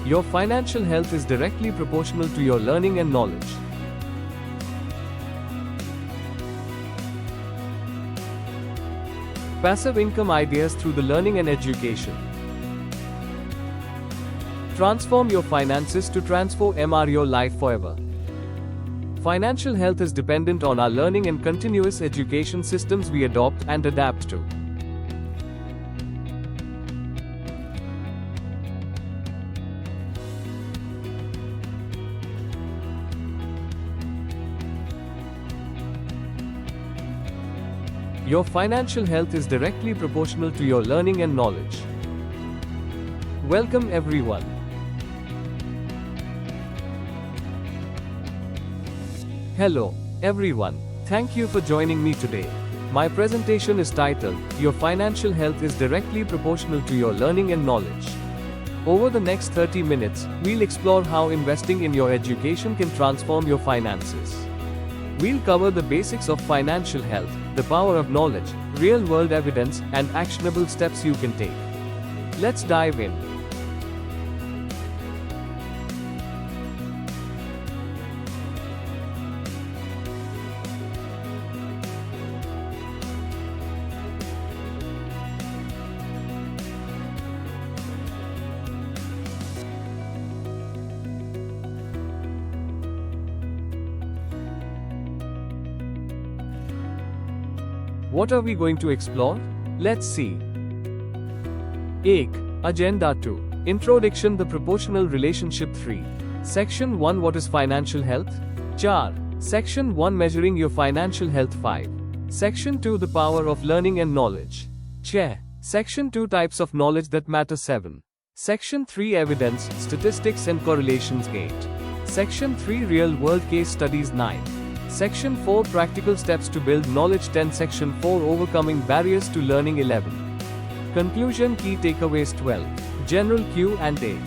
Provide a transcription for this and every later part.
Your financial health is directly proportional to your learning and knowledge. Passive income ideas through the learning and education. Transform your finances to transform your life forever. Financial health is dependent on our learning and continuous education systems we adopt and adapt to. Your financial health is directly proportional to your learning and knowledge. Welcome everyone. Hello, everyone. Thank you for joining me today. My presentation is titled, Your Financial Health is Directly Proportional to Your Learning and Knowledge. Over the next 30 minutes, we'll explore how investing in your education can transform your finances. We'll cover the basics of financial health, the power of knowledge, real-world evidence, and actionable steps you can take. Let's dive in. What are we going to explore? Let's see. 1. Agenda 2. Introduction, the proportional relationship. 3. Section 1, what is financial health? 4. Section 1, measuring your financial health. 5. Section 2, the power of learning and knowledge. 6. Section 2, types of knowledge that matter. 7. Section 3, evidence, statistics and correlations. 8. Section 3, real world case studies. 9. Section 4, practical steps to build knowledge. 10. Section 4, overcoming barriers to learning. 11. Conclusion, key takeaways. 12. General Q&A.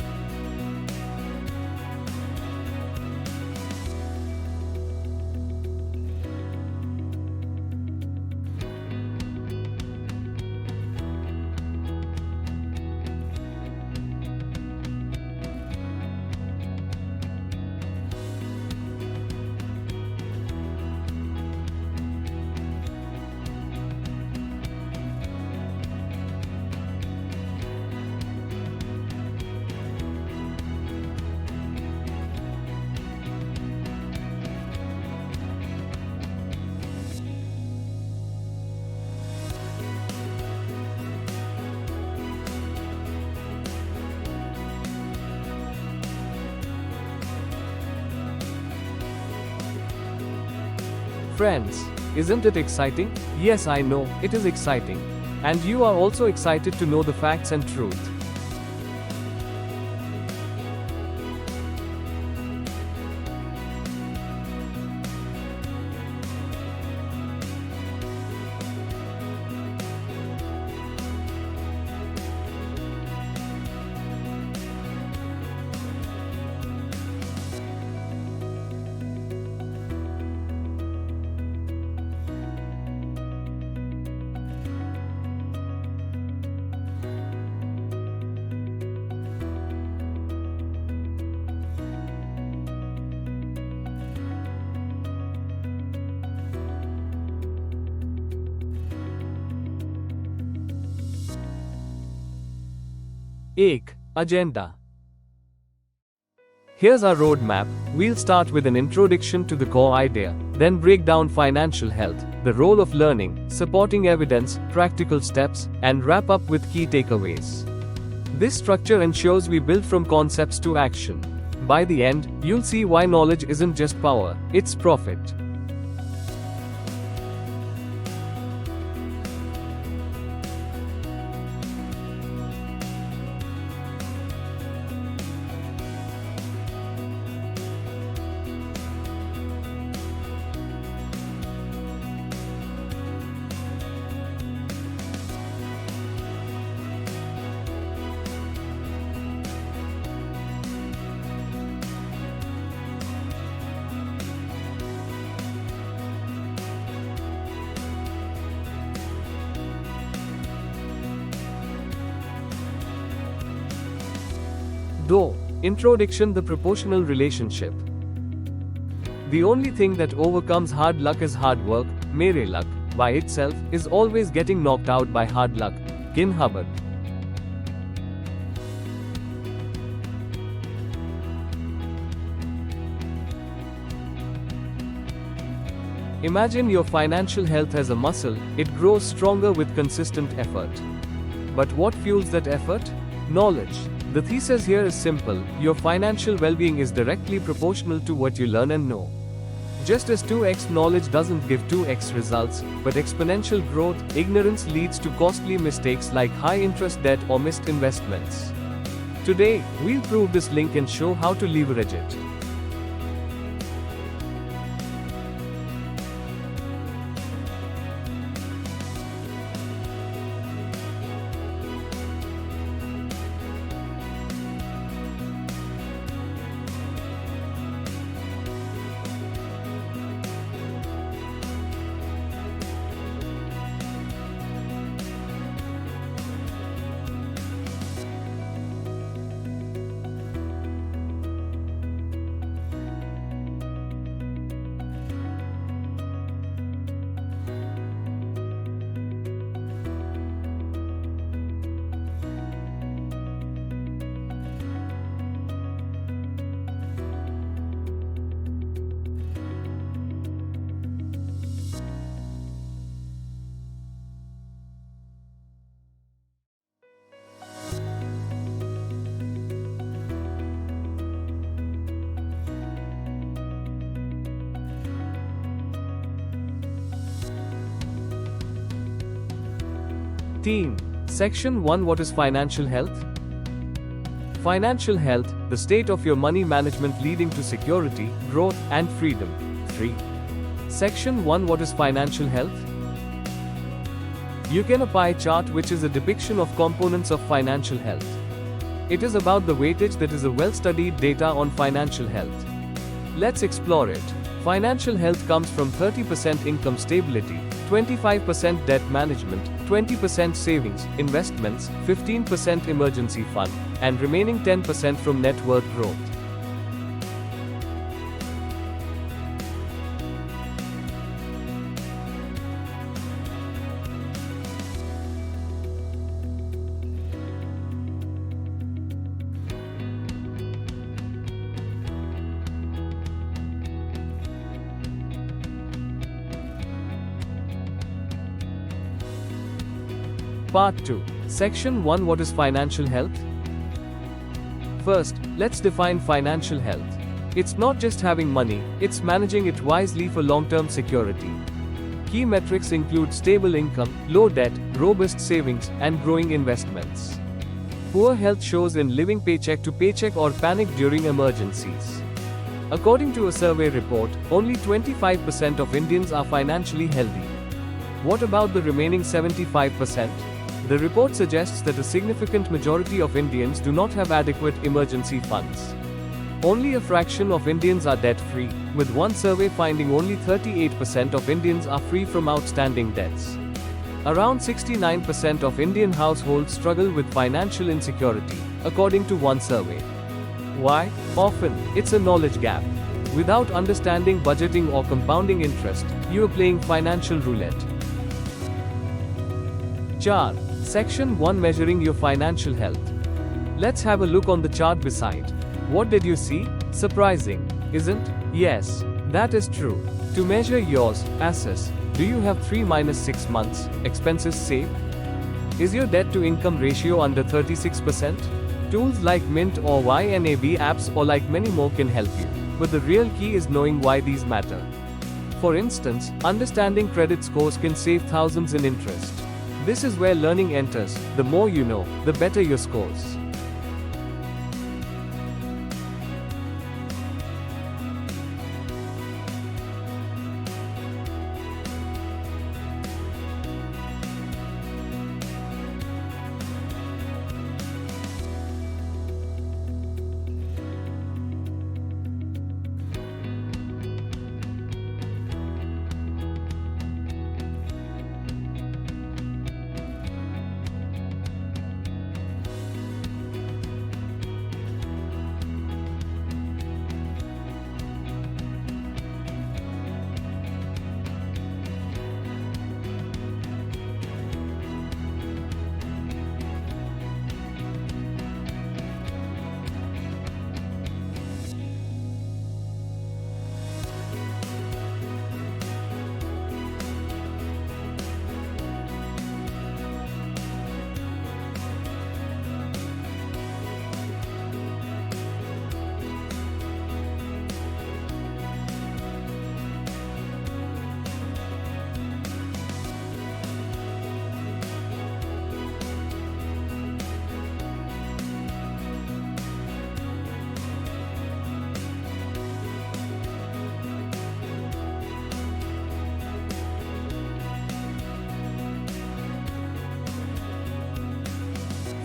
Friends, isn't it exciting? Yes, I know, it is exciting. And you are also excited to know the facts and truth. Agenda. Here's our roadmap. We'll start with an introduction to the core idea, then break down financial health, the role of learning, supporting evidence, practical steps, and wrap up with key takeaways. This structure ensures we build from concepts to action. By the end, you'll see why knowledge isn't just power, it's profit. Though Introduction: the proportional relationship. The only thing that overcomes hard luck is hard work. Mere luck, by itself, is always getting knocked out by hard luck. Gin Hubbard. Imagine your financial health as a muscle. It grows stronger with consistent effort. But what fuels that effort? Knowledge. The thesis here is simple: your financial well-being is directly proportional to what you learn and know. Just as 2x knowledge doesn't give 2x results, but exponential growth, ignorance leads to costly mistakes like high-interest debt or missed investments. Today, we'll prove this link and show how to leverage it. Theme. Section 1: What is financial health? Financial health: the state of your money management leading to security, growth, and freedom. 3. Section 1: What is financial health? You can a pie chart, which is a depiction of components of financial health. It is about the weightage that is a well-studied data on financial health. Let's explore it. Financial health comes from 30% income stability, 25% debt management, 20% savings, investments, 15% emergency fund, and remaining 10% from net worth growth. Part 2. Section 1: What is financial health? First, let's define financial health. It's not just having money, it's managing it wisely for long-term security. Key metrics include stable income, low debt, robust savings, and growing investments. Poor health shows in living paycheck to paycheck or panic during emergencies. According to a survey report, only 25% of Indians are financially healthy. What about the remaining 75%? The report suggests that a significant majority of Indians do not have adequate emergency funds. Only a fraction of Indians are debt-free, with one survey finding only 38% of Indians are free from outstanding debts. Around 69% of Indian households struggle with financial insecurity, according to one survey. Why? Often, it's a knowledge gap. Without understanding budgeting or compounding interest, you are playing financial roulette. Chart. Section 1: Measuring your financial health. Let's have a look on the chart beside. What did you see? Surprising, isn't? Yes, that is true. To measure yours, assess: do you have 3-6 months expenses saved? Is your debt to income ratio under 36%? Tools like Mint or YNAB apps or like many more can help you. But the real key is knowing why these matter. For instance, understanding credit scores can save thousands in interest. This is where learning enters. The more you know, the better your scores.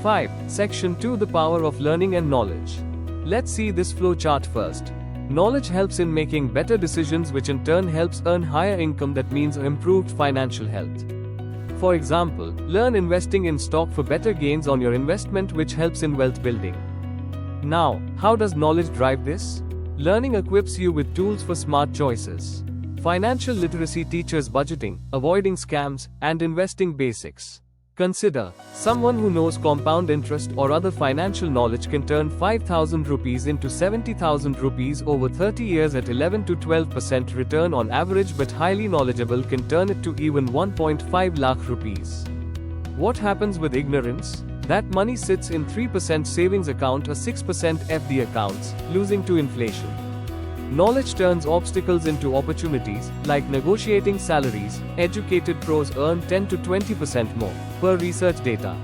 5. Section 2, the power of learning and knowledge. Let's see this flow chart first. Knowledge helps in making better decisions, which in turn helps earn higher income, that means improved financial health. For example, learn investing in stock for better gains on your investment, which helps in wealth building. Now, how does knowledge drive this? Learning equips you with tools for smart choices. Financial literacy teaches budgeting, avoiding scams, and investing basics. Consider, someone who knows compound interest or other financial knowledge can turn 5,000 rupees into 70,000 rupees over 30 years at 11 to 12% return on average, but highly knowledgeable can turn it to even 1.5 lakh rupees. What happens with ignorance? That money sits in 3% savings account or 6% FD accounts, losing to inflation. Knowledge turns obstacles into opportunities, like negotiating salaries. Educated pros earn 10 to 20% more, per research data.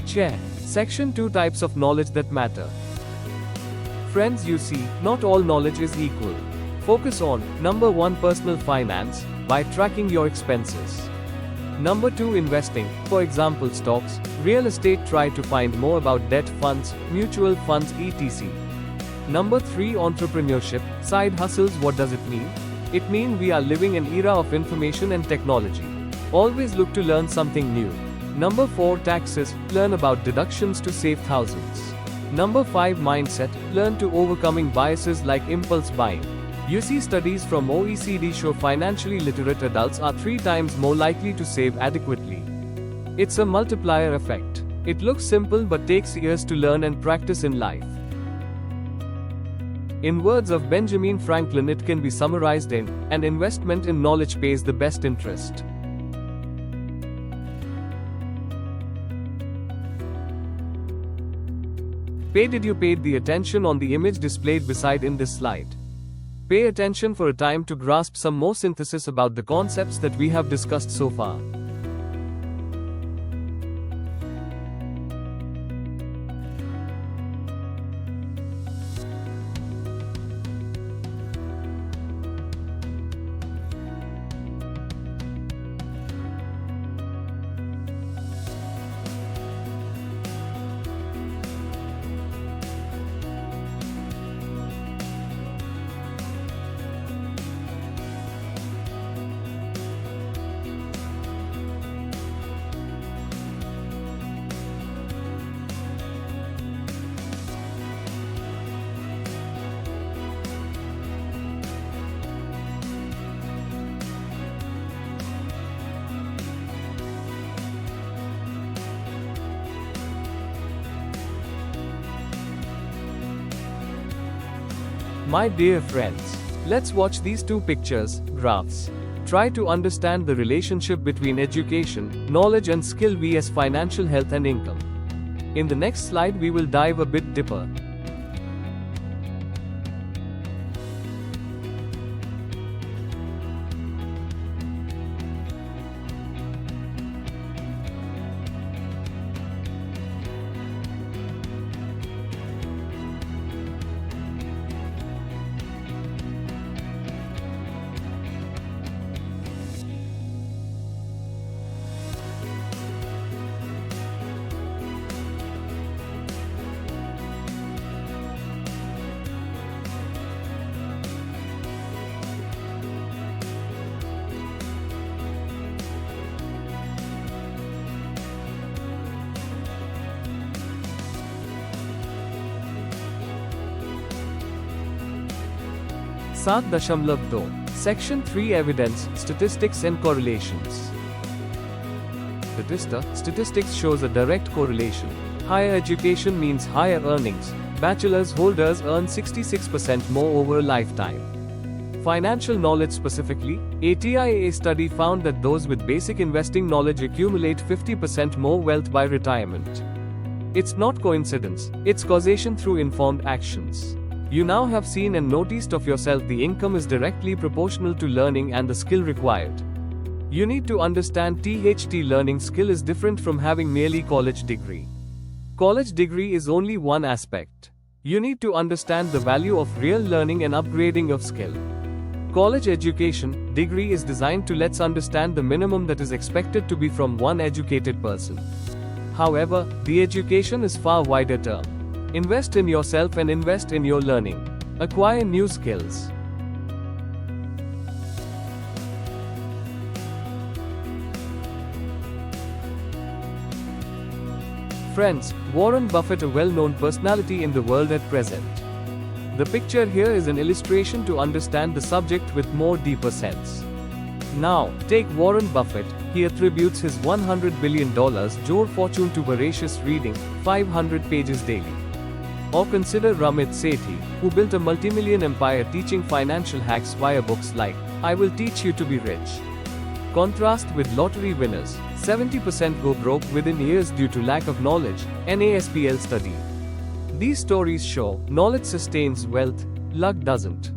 Chair. Section 2, types of knowledge that matter. Friends, you see, not all knowledge is equal. Focus on number 1, personal finance, by tracking your expenses. Number 2, investing, for example stocks, real estate. Try to find more about debt funds, mutual funds, etc. Number 3, entrepreneurship, side hustles. What does it mean? It means we are living an era of information and technology. Always look to learn something new. Number 4, taxes, learn about deductions to save thousands. Number 5, mindset, learn to overcoming biases like impulse buying. You see, studies from OECD show financially literate adults are 3 times more likely to save adequately. It's a multiplier effect. It looks simple but takes years to learn and practice in life. In words of Benjamin Franklin, it can be summarized in, an investment in knowledge pays the best interest. Did you pay the attention on the image displayed beside in this slide? Pay attention for a time to grasp some more synthesis about the concepts that we have discussed so far. My dear friends, let's watch these 2 pictures, graphs. Try to understand the relationship between education, knowledge and skill vs financial health and income. In the next slide we will dive a bit deeper. 7.2 Section 3 Evidence, Statistics and Correlations. Statistics shows a direct correlation. Higher education means higher earnings. Bachelor's holders earn 66% more over a lifetime. Financial knowledge specifically, a TIAA study found that those with basic investing knowledge accumulate 50% more wealth by retirement. It's not coincidence, it's causation through informed actions. You now have seen and noticed of yourself the income is directly proportional to learning and the skill required. You need to understand THT learning skill is different from having merely college degree. College degree is only one aspect. You need to understand the value of real learning and upgrading of skill. College education, degree is designed to let's understand the minimum that is expected to be from one educated person. However, the education is far wider term. Invest in yourself and invest in your learning. Acquire new skills. Friends, Warren Buffett, a well-known personality in the world at present. The picture here is an illustration to understand the subject with more deeper sense. Now, take Warren Buffett. He attributes his $100 billion Joe fortune to voracious reading, 500 pages daily. Or consider Ramit Sethi, who built a multimillion empire teaching financial hacks via books like, I Will Teach You to Be Rich. Contrast with lottery winners, 70% go broke within years due to lack of knowledge, NASPL study. These stories show, knowledge sustains wealth, luck doesn't.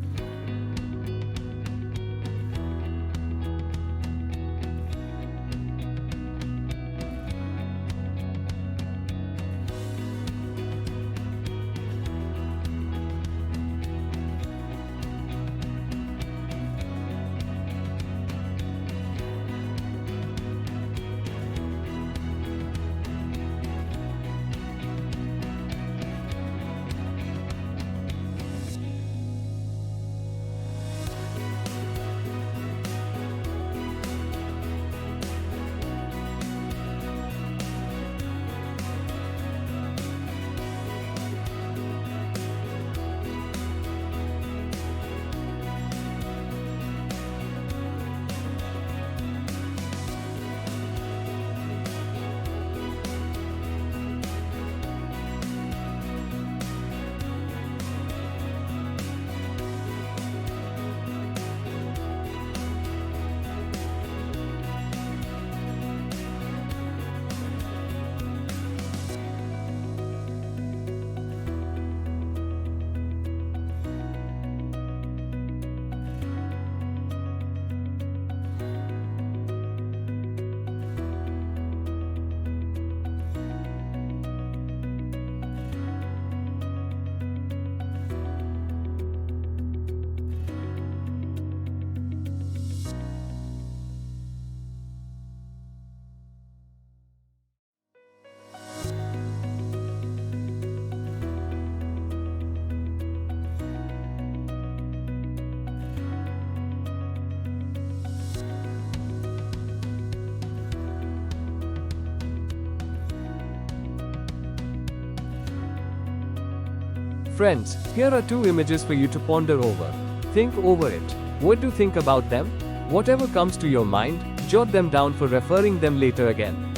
Friends, here are two images for you to ponder over. Think over it. What do you think about them? Whatever comes to your mind, jot them down for referring them later again.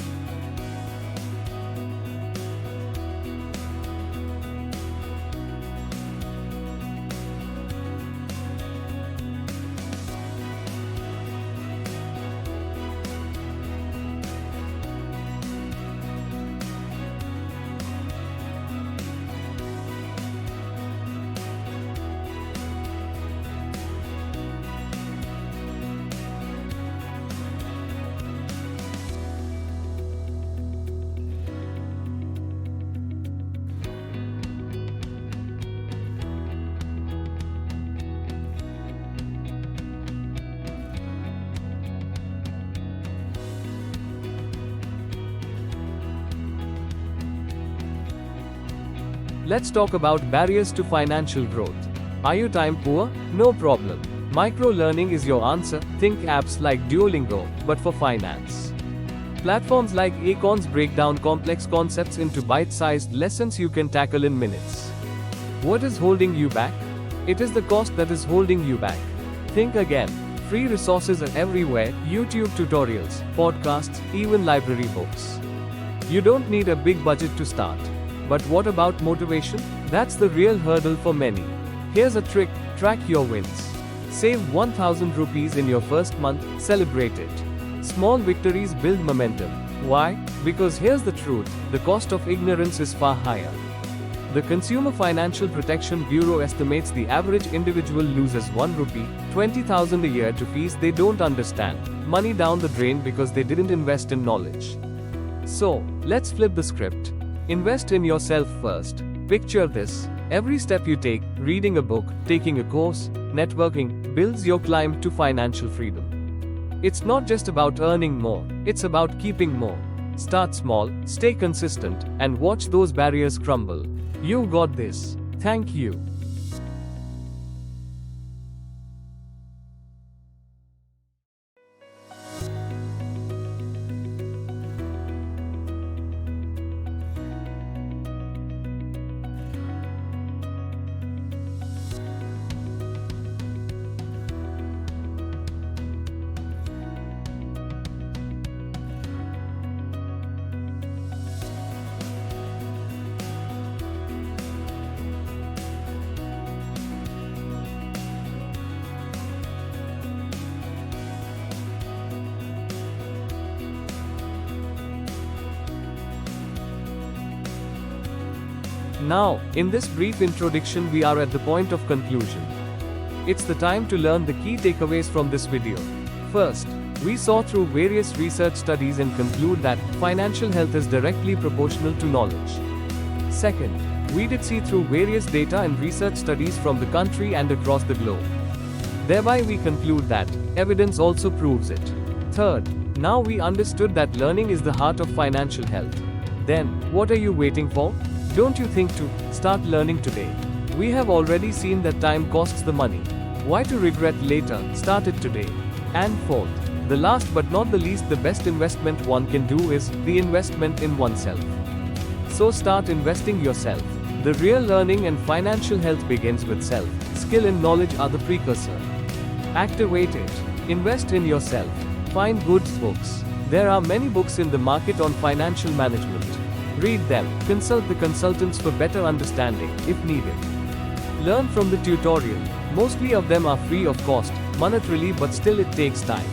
Let's talk about barriers to financial growth. Are you time poor? No problem. Micro-learning is your answer. Think apps like Duolingo, but for finance. Platforms like Acorns break down complex concepts into bite-sized lessons you can tackle in minutes. What is holding you back? It is the cost that is holding you back. Think again. Free resources are everywhere: YouTube tutorials, podcasts, even library books. You don't need a big budget to start. But what about motivation? That's the real hurdle for many. Here's a trick: track your wins. Save 1000 rupees in your first month, celebrate it. Small victories build momentum. Why? Because here's the truth: the cost of ignorance is far higher. The Consumer Financial Protection Bureau estimates the average individual loses 1 rupee, 20,000 a year to fees they don't understand. Money down the drain because they didn't invest in knowledge. So, let's flip the script. Invest in yourself first. Picture this: every step you take, reading a book, taking a course, networking, builds your climb to financial freedom. It's not just about earning more, it's about keeping more. Start small, stay consistent, and watch those barriers crumble. You got this. Thank you. Now, in this brief introduction, we are at the point of conclusion. It's the time to learn the key takeaways from this video. First, we saw through various research studies and conclude that financial health is directly proportional to knowledge. Second, we did see through various data and research studies from the country and across the globe. Thereby we conclude that evidence also proves it. Third, now we understood that learning is the heart of financial health. Then, what are you waiting for? Don't you think to start learning today? We have already seen that time costs the money. Why to regret later? Start it today. And fourth, the last but not the least, the best investment one can do is the investment in oneself. So start investing yourself. The real learning and financial health begins with self. Skill and knowledge are the precursor. Activate it. Invest in yourself. Find good books. There are many books in the market on financial management. Read them. Consult the consultants for better understanding, if needed. Learn from the tutorial. Mostly of them are free of cost, monetarily, but still it takes time.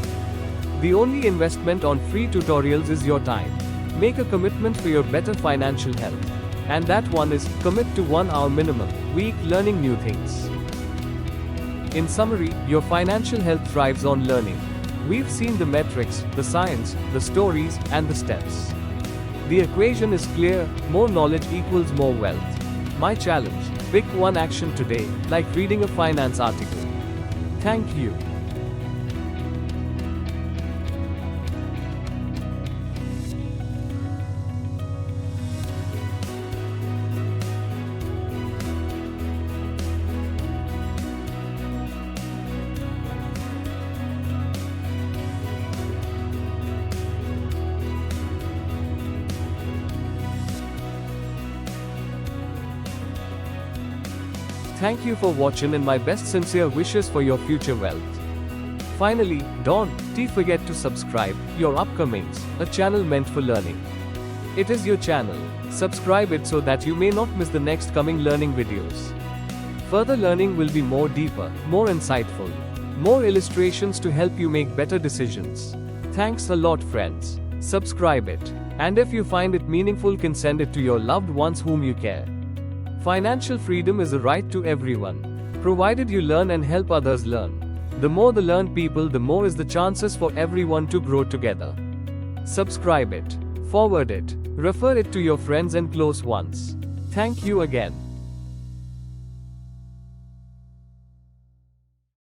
The only investment on free tutorials is your time. Make a commitment for your better financial health. And that one is, commit to 1 hour minimum, week learning new things. In summary, your financial health thrives on learning. We've seen the metrics, the science, the stories, and the steps. The equation is clear: more knowledge equals more wealth. My challenge: pick one action today, like reading a finance article. Thank you. Thank you for watching, and my best sincere wishes for your future wealth. Finally, don't forget to subscribe your upcomings, a channel meant for learning. It is your channel. Subscribe it so that you may not miss the next coming learning videos. Further learning will be more deeper, more insightful, more illustrations to help you make better decisions. Thanks a lot, friends. Subscribe it. And if you find it meaningful, can send it to your loved ones whom you care. Financial freedom is a right to everyone, provided you learn and help others learn. The more the learned people, the more is the chances for everyone to grow together. Subscribe it, forward it, refer it to your friends and close ones. Thank you again.